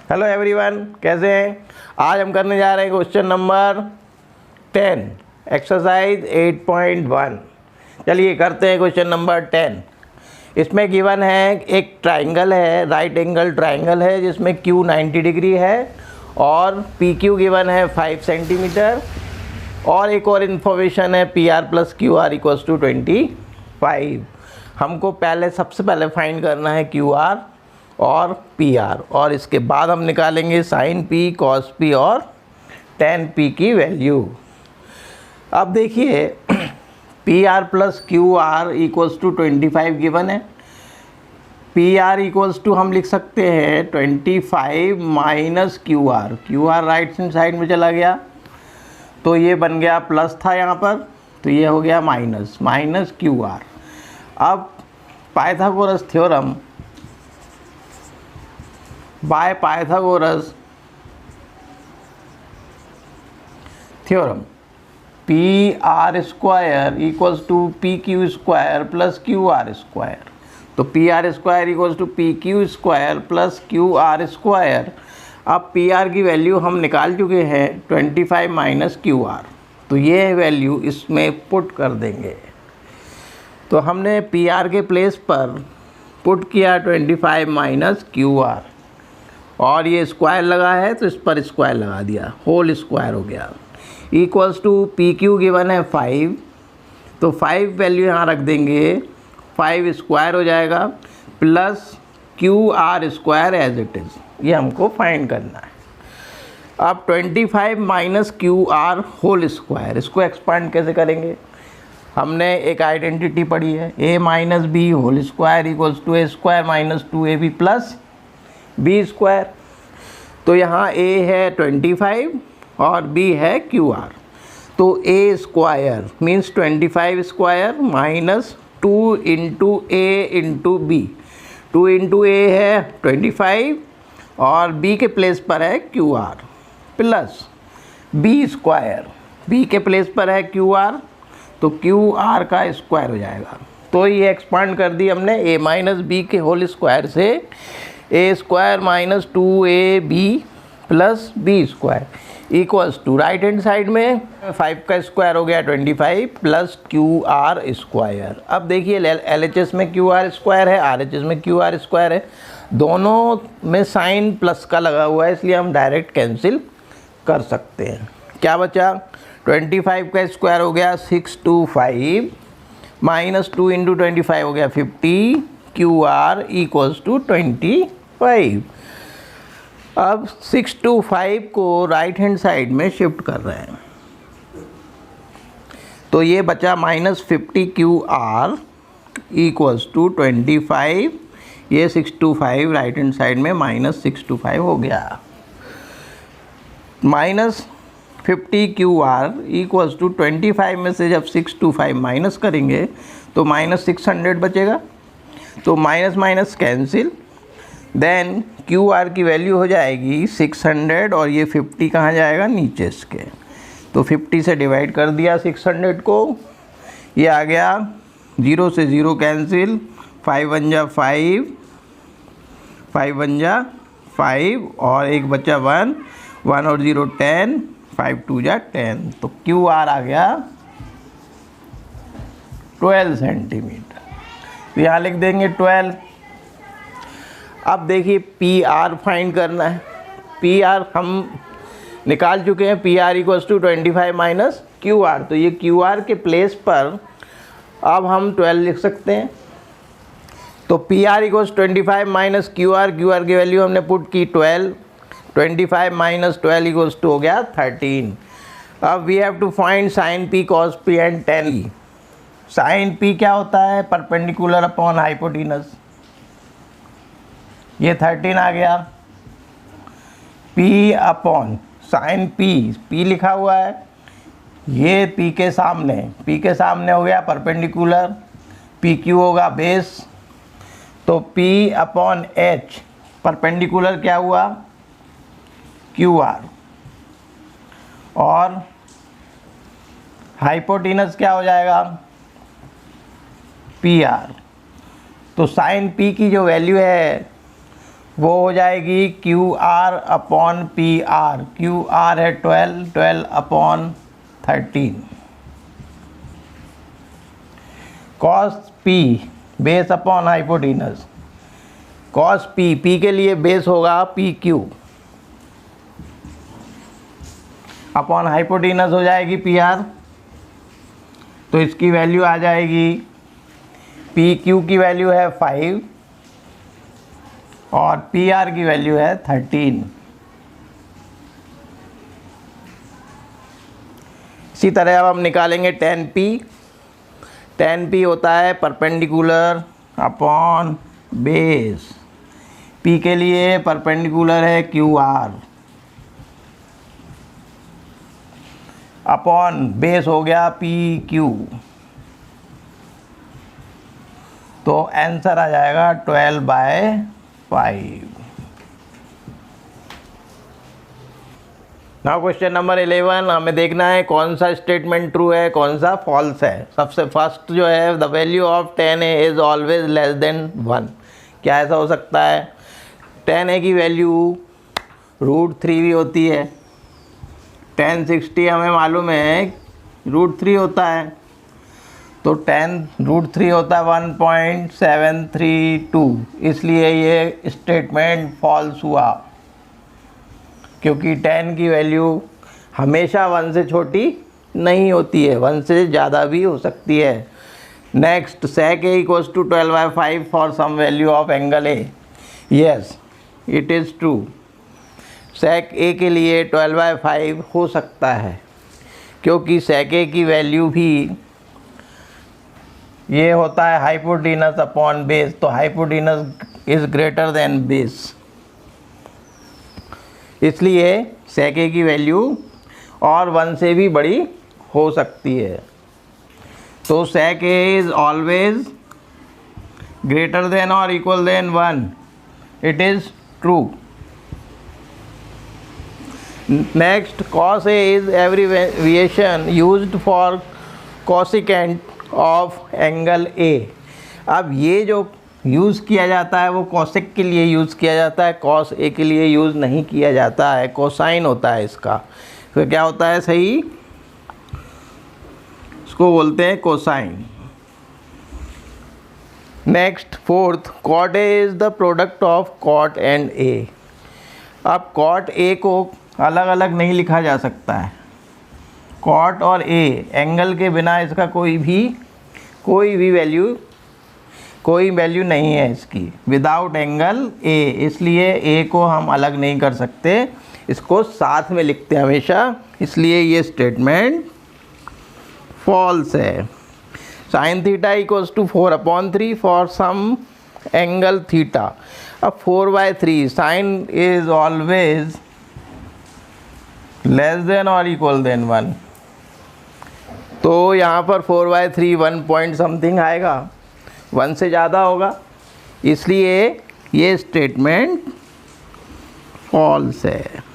Hello everyone, कैसे हैं। आज हम करने जा रहे हैं क्वेश्चन नंबर 10 एक्सरसाइज 8.1। चलिए करते हैं क्वेश्चन नंबर 10। इसमें गिवन है एक ट्राइंगल है, राइट एंगल ट्राइंगल है जिसमें Q 90 डिग्री है और PQ गिवन है 5 सेंटीमीटर और एक और इन्फॉर्मेशन है PR plus QR equals to 25। हमको सबसे पहले फाइंड करना है QR और PR और इसके बाद हम निकालेंगे साइन P, कॉस P और tan P की वैल्यू। अब देखिए PR plus QR equals to 25 given है। PR इक्वल्स टू हम लिख सकते हैं 25 minus QR right hand side में चला गया तो ये बन गया प्लस था यहाँ पर, तो ये हो गया माइनस QR। अब Pythagoras theorem by Pythagoras theorem PR square equals to PQ square plus QR square. तो PR square equals to PQ square plus QR square. अब PR की वैल्यू हम निकाल चुके हैं 25 माइनस QR, तो ये वैल्यू इसमें पुट कर देंगे। तो हमने PR के प्लेस पर पुट किया 25 माइनस QR और ये स्क्वायर लगा है तो इस पर स्क्वायर लगा दिया, होल स्क्वायर हो गया। इक्वल्स टू PQ गिवन है 5, तो 5 वैल्यू यहाँ रख देंगे, 5 स्क्वायर हो जाएगा plus QR square as it is. ये हमको फाइंड करना है। अब 25 माइनस QR होल स्क्वायर, इसको एक्सपांड कैसे करेंगे। हमने एक आइडेंटिटी पढ़ी है A minus B whole square equals to A square minus 2AB plus B square. तो यहाँ A है 25 और B है QR, तो A square means 25 square minus 2 into A into B। 2 into A है 25 और B के प्लेस पर है QR plus B square, B के प्लेस पर है QR तो QR का स्क्वायर हो जाएगा। तो ये एक्सपांड कर दी हमने A माइनस बी के होल स्क्वायर से A square minus 2AB plus B square equals to right hand side में 5 का स्क्वायर हो गया 25 प्लस QR स्क्वायर। अब देखिए LHS में QR स्क्वायर है, RHS में QR स्क्वायर है, दोनों में साइन प्लस का लगा हुआ है इसलिए हम डायरेक्ट कैंसिल कर सकते हैं। क्या बचा, 25 का स्क्वायर हो गया 625 माइनस 2 इंटू 25 हो गया 50, QR इक्वल्स टू 25। अब 625 को राइट हैंड साइड में शिफ्ट कर रहे हैं तो ये बचा माइनस 50 QR इक्वल्स टू 25। ये 625 राइट हैंड साइड में माइनस 625 हो गया। माइनस 50 QR इक्वल्स टू 25 में से जब 625 माइनस करेंगे तो माइनस 600 बचेगा, तो minus minus cancel, then QR की वैल्यू हो जाएगी 600 और ये 50 कहाँ जाएगा, नीचे इसके, तो 50 से डिवाइड कर दिया 600 को, ये आ गया 0 से 0 कैंसिल, 5 1 जा 5, 5 1 जा 5 और एक बचा 1, 1 और 0 10, 5 2 जा 10, तो QR आ गया 12 सेंटीमीटर। तो यहाँ लिख देंगे 12। अब देखिए PR फाइंड करना है। PR हम निकाल चुके हैं, PR equals to 25 minus QR, तो ये QR के प्लेस पर अब हम 12 लिख सकते हैं। तो PR इक्वल्स 25 माइनस QR की वैल्यू हमने पुट की 12, 25 माइनस 12 इक्वल्स टू हो गया 13। अब we have to find sine P, cos P and tan P। Sine P क्या होता है, परपेंडिकुलर अपॉन हाइपोटेनस, ये 13 आ गया। P अपॉन साइन P लिखा हुआ है, ये P के सामने हो गया परपेंडिकुलर, PQ होगा बेस, तो P अपॉन H परपेंडिकुलर क्या हुआ, QR और हाइपोटेनस क्या हो जाएगा, PR। तो साइन P की जो वैल्यू है वो हो जाएगी Q R upon P R. Q R है 12 upon 13। Cos P base upon hypotenuse. Cos P के लिए बेस होगा पी क्यू अपॉन हाइपोटेनस हो जाएगी पी आर। तो इसकी वैल्यू आ जाएगी, पी क्यू की वैल्यू है 5 और पी आर की वैल्यू है 13। इसी तरह अब हम निकालेंगे tan P। tan P होता है परपेंडिकुलर अपॉन बेस। P के लिए परपेंडिकुलर है क्यू आर अपॉन बेस हो गया पी क्यू। तो आंसर आ जाएगा 12/5। नाउ क्वेश्चन नंबर 11, हमें देखना है कौन सा स्टेटमेंट ट्रू है कौन सा फॉल्स है। सबसे फर्स्ट जो है, the value of tan A is always less then 1। क्या ऐसा हो सकता है? tan A की वैल्यू √3 भी होती है। tan 60 हमें मालूम है √3 होता है, तो tan √3 होता है 1.732। इसलिए ये स्टेटमेंट फॉल्स हुआ, क्योंकि tan की वैल्यू हमेशा 1 से छोटी नहीं होती है, 1 से ज़्यादा भी हो सकती है। Next, sec A equals to 12/5 for some value of angle A। Yes, it is true. sec A के लिए 12/5 हो सकता है, क्योंकि sec A की वैल्यू भी ये होता है हाइपोटेनस अपॉन बेस, तो hypotenuse is greater than base, इसलिए sec A की वैल्यू और 1 से भी बड़ी हो सकती है। तो sec A is always greater than और equal than 1। It is true. Next, cos A is abbreviation used for cosecant of angle A। अब ये जो यूज़ किया जाता है वो कॉसेक के लिए यूज़ किया जाता है, cos A के लिए यूज़ नहीं किया जाता है, कोसाइन होता है इसका। तो क्या होता है सही? इसको बोलते हैं cosine. Next, fourth, cot A is the product of cot and A। अब cot A को अलग अलग नहीं लिखा जा सकता है। cot और A एंगल के बिना इसका कोई वैल्यू नहीं है इसकी, विदाउट एंगल A। इसलिए A को हम अलग नहीं कर सकते, इसको साथ में लिखते हैं हमेशा, इसलिए ये स्टेटमेंट फॉल्स है। sin theta equals to 4/3 for some angle theta. अब 4/3 sin is always less than और इक्वल देन 1, तो यहाँ पर 4/3 1 पॉइंट समथिंग आएगा, 1 से ज़्यादा होगा, इसलिए ये स्टेटमेंट फॉल्स है।